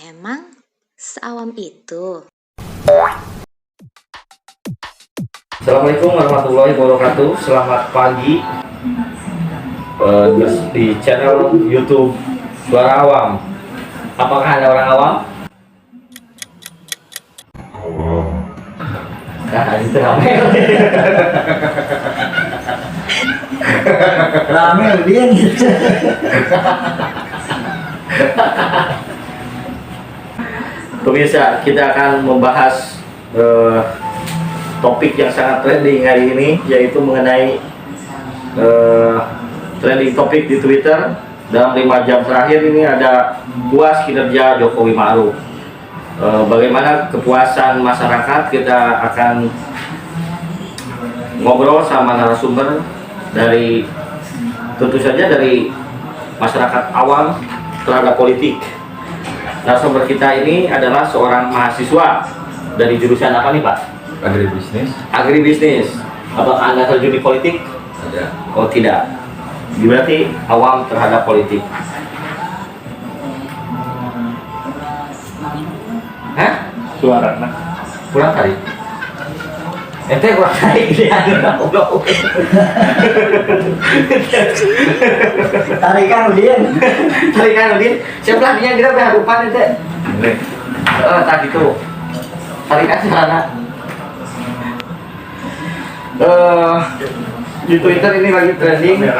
Emang seawam itu? Assalamualaikum warahmatullahi wabarakatuh. Selamat pagi di channel YouTube Suara Awam. Apakah ada orang awam? Nah, itu ramai. Rame dia gitu. Pemirsa, kita akan membahas topik yang sangat trending hari ini, yaitu mengenai trending topik di Twitter dalam 5 jam terakhir ini ada puas kinerja Jokowi Ma'ruf. Bagaimana kepuasan masyarakat, kita akan ngobrol sama narasumber dari, tentu saja dari masyarakat awam terhadap politik. Narasumber kita ini adalah seorang mahasiswa dari jurusan apa nih Pak? Agribisnis. Agribisnis. Apakah Anda terjun di politik? Ada. Oh tidak. Berarti awam terhadap politik. Hah? Suara nak. Kurang kali. Ente kurang kali dia ada goblok. Tarikan dia. Tarikan Udin. Siapa dia kita berhadapan ente? Ini. Tadi tuh. Tarikan sana. Di Twitter ini lagi trending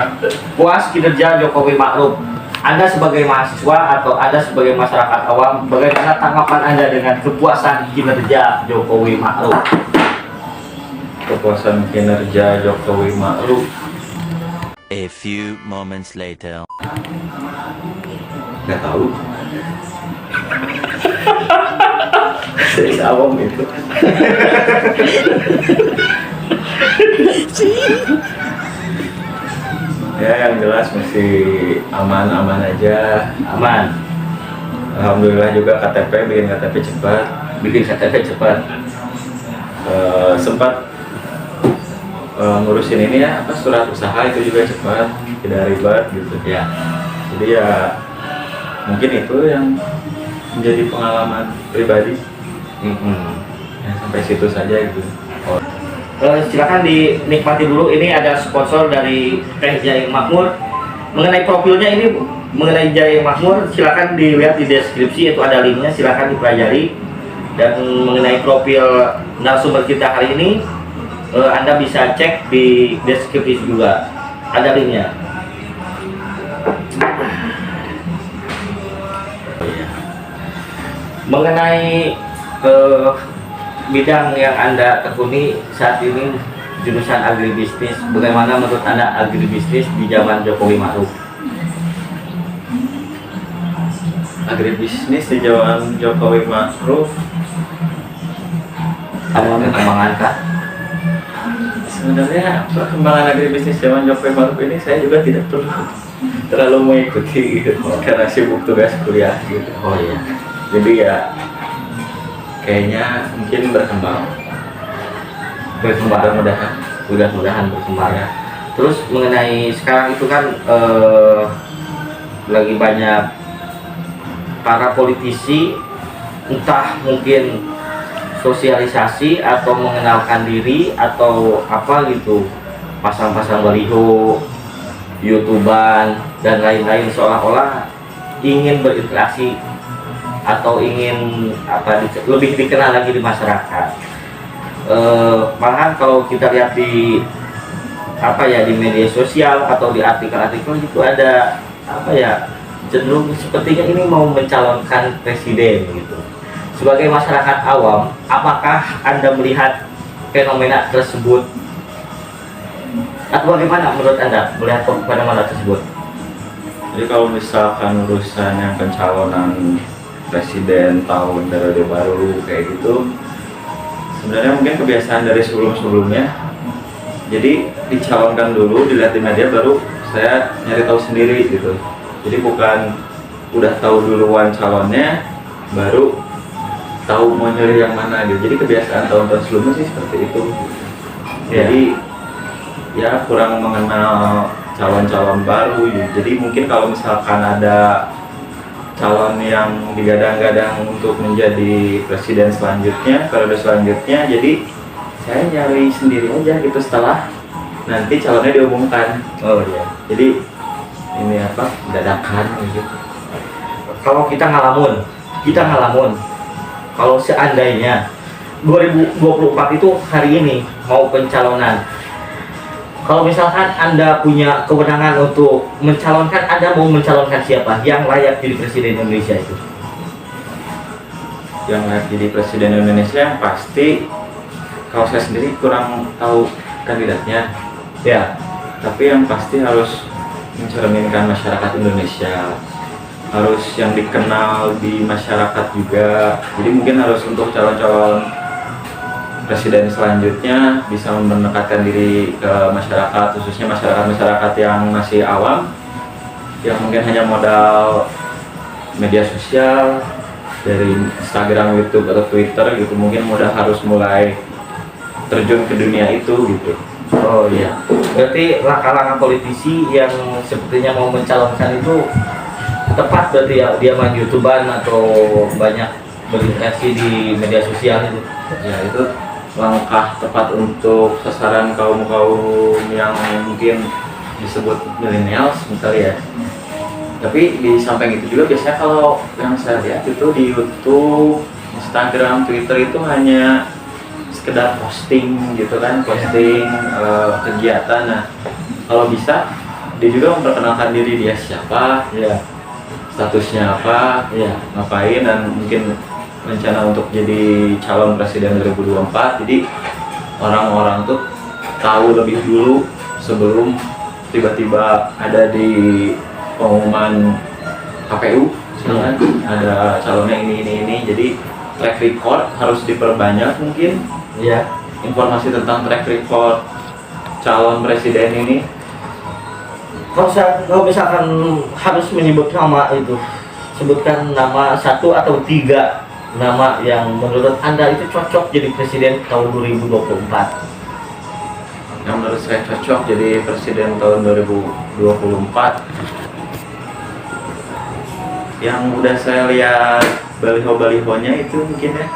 puas kinerja Jokowi Ma'ruf. Anda sebagai mahasiswa atau Anda sebagai masyarakat awam, bagaimana tanggapan Anda dengan kepuasan kinerja Jokowi Ma'ruf? Kepuasan kinerja Jokowi Ma'ruf. A few moments later. Nggak tahu. Saya awam itu. Ya yang jelas masih aman-aman aja. Aman. Alhamdulillah juga bikin KTP cepat. Bikin KTP cepat. Sempat ngurusin ini ya, apa surat usaha itu juga cepat, tidak ribet gitu. Ya. Jadi ya mungkin itu yang menjadi pengalaman pribadi. Ya, sampai situ saja gitu. Silakan dinikmati dulu. Ini ada sponsor dari Teh Jaing Makmur. Mengenai profilnya ini, mengenai Jaing Makmur, silakan dilihat di deskripsi, itu ada linknya, silakan dipelajari. Dan mengenai profil narasumber kita hari ini, Anda bisa cek di deskripsi juga, ada linknya. Mengenai bidang yang Anda tekuni saat ini, jurusan agribisnis, bagaimana menurut Anda agribisnis di zaman Jokowi Ma'ruf? Agribisnis di zaman Jokowi Ma'ruf Ada perkembangan kah? sebenarnya perkembangan agribisnis zaman Jokowi Ma'ruf ini saya juga tidak terlalu mengikuti gitu, karena sibuk tugas kuliah gitu. Oh iya. Jadi ya kayaknya mungkin berkembang. Mudah-mudahan berkembang ya. Terus mengenai sekarang itu kan lagi banyak para politisi, entah mungkin sosialisasi atau mengenalkan diri atau apa gitu, pasang-pasang baliho, YouTuber dan lain-lain, seolah-olah ingin berinteraksi atau ingin lebih dikenal lagi di masyarakat. Malahan kalau kita lihat di di media sosial atau di artikel-artikel itu ada cenderung sepertinya ini mau mencalonkan presiden gitu. Sebagai masyarakat awam, apakah Anda melihat fenomena tersebut? Atau bagaimana menurut Anda melihat fenomena tersebut? Jadi kalau misalkan urusan yang pencalonan presiden tahun periode baru kayak gitu, sebenarnya mungkin kebiasaan dari sebelum-sebelumnya. Jadi dicalonkan dulu, dilihat di media, baru saya nyari tahu sendiri gitu. Jadi bukan udah tahu duluan calonnya baru tahu mau nyari yang mana gitu. Jadi kebiasaan tahun-tahun sebelumnya sih seperti itu. Jadi ya kurang mengenal calon-calon baru gitu. Jadi mungkin kalau misalkan ada calon yang digadang-gadang untuk menjadi presiden selanjutnya, periode selanjutnya. Jadi saya nyari sendiri aja gitu setelah nanti calonnya diumumkan. Oh iya. Jadi ini apa, dadakan gitu. Kalau kita ngalamun, kalau seandainya 2024 itu hari ini mau pencalonan, kalau misalkan Anda punya kewenangan untuk mencalonkan, Anda mau mencalonkan siapa yang layak jadi presiden Indonesia itu? Yang layak jadi presiden Indonesia yang pasti, kalau saya sendiri kurang tahu kandidatnya Ya, tapi yang pasti harus mencerminkan masyarakat Indonesia, harus yang dikenal di masyarakat juga. Jadi mungkin harus untuk calon-calon presiden selanjutnya bisa mendekatkan diri ke masyarakat, khususnya masyarakat-masyarakat yang masih awam, yang mungkin hanya modal media sosial dari Instagram, YouTube atau Twitter gitu, mungkin harus mulai terjun ke dunia itu gitu. oh iya. Berarti langkah-langkah politisi yang sepertinya mau mencalonkan itu tepat berarti ya, dia main YouTuber atau banyak berinteraksi di media sosial itu. Ya itu langkah tepat untuk sasaran kaum-kaum yang mungkin disebut millennials misalnya ya. Tapi di samping itu juga biasanya kalau yang saya lihat itu di YouTube, Instagram, Twitter itu hanya sekedar posting gitu kan, posting kegiatan. Nah, kalau bisa dia juga memperkenalkan diri dia siapa, Iya. statusnya apa, Iya. ngapain, dan mungkin rencana untuk jadi calon presiden 2024. Jadi orang-orang tuh tahu lebih dulu sebelum tiba-tiba ada di pengumuman KPU misalkan ada calonnya ini. Jadi track record harus diperbanyak, mungkin Iya. informasi tentang track record calon presiden ini. Kalau misalkan harus menyebut nama itu, sebutkan nama 1 atau 3 nama yang menurut Anda itu cocok jadi presiden tahun 2024. Yang menurut saya cocok jadi presiden tahun 2024, yang udah saya lihat baliho-balihonya itu mungkin ya,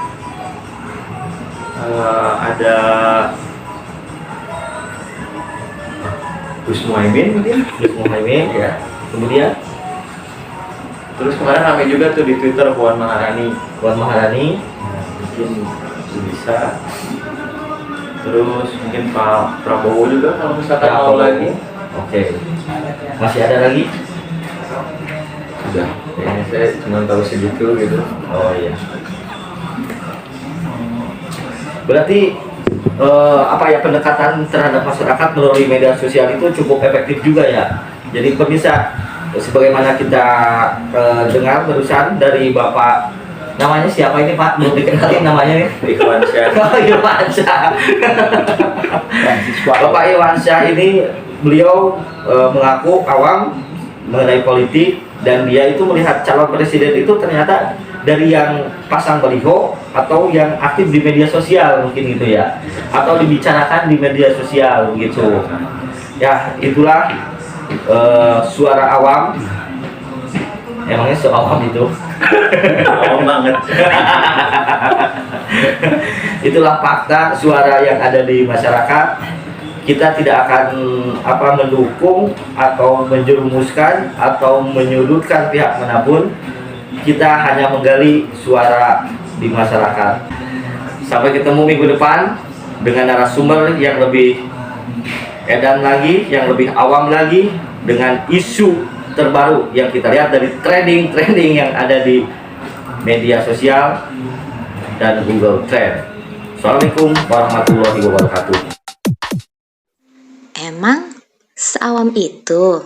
ada Gus Muhaimin mungkin. Gus Muhaimin, Ya. kemudian Terus kemarin ramai juga tuh di Twitter Puan Maharani. Puan Maharani, Nah, mungkin bisa. Terus mungkin Pak Prabowo juga kalau misalkan mau lagi. Oke. Masih ada lagi? Sudah. Kayaknya saya cuma tahu segitu gitu. Oh iya. Berarti apa ya, pendekatan terhadap masyarakat melalui media sosial itu cukup efektif juga ya. Jadi pemirsa, sebagaimana kita dengar barusan dari Bapak, namanya siapa ini Pak? Belum dikenalin namanya nih. Ikhwansyah. Oh, Irwansyah. Bapak Irwansyah ini beliau mengaku awam mengenai politik, dan dia itu melihat calon presiden itu ternyata dari yang pasang baliho atau yang aktif di media sosial mungkin gitu ya, atau dibicarakan di media sosial gitu. Ya itulah suara awam. Emangnya seawam itu? Awam banget. Itulah fakta suara yang ada di masyarakat. Kita tidak akan mendukung atau menjerumuskan atau menyudutkan pihak manapun. Kita hanya menggali suara di masyarakat. Sampai ketemu minggu depan dengan narasumber yang lebih edan lagi, yang lebih awam lagi, dengan isu terbaru yang kita lihat dari trending yang ada di media sosial dan Google Trend. Assalamualaikum warahmatullahi wabarakatuh. Emang seawam itu?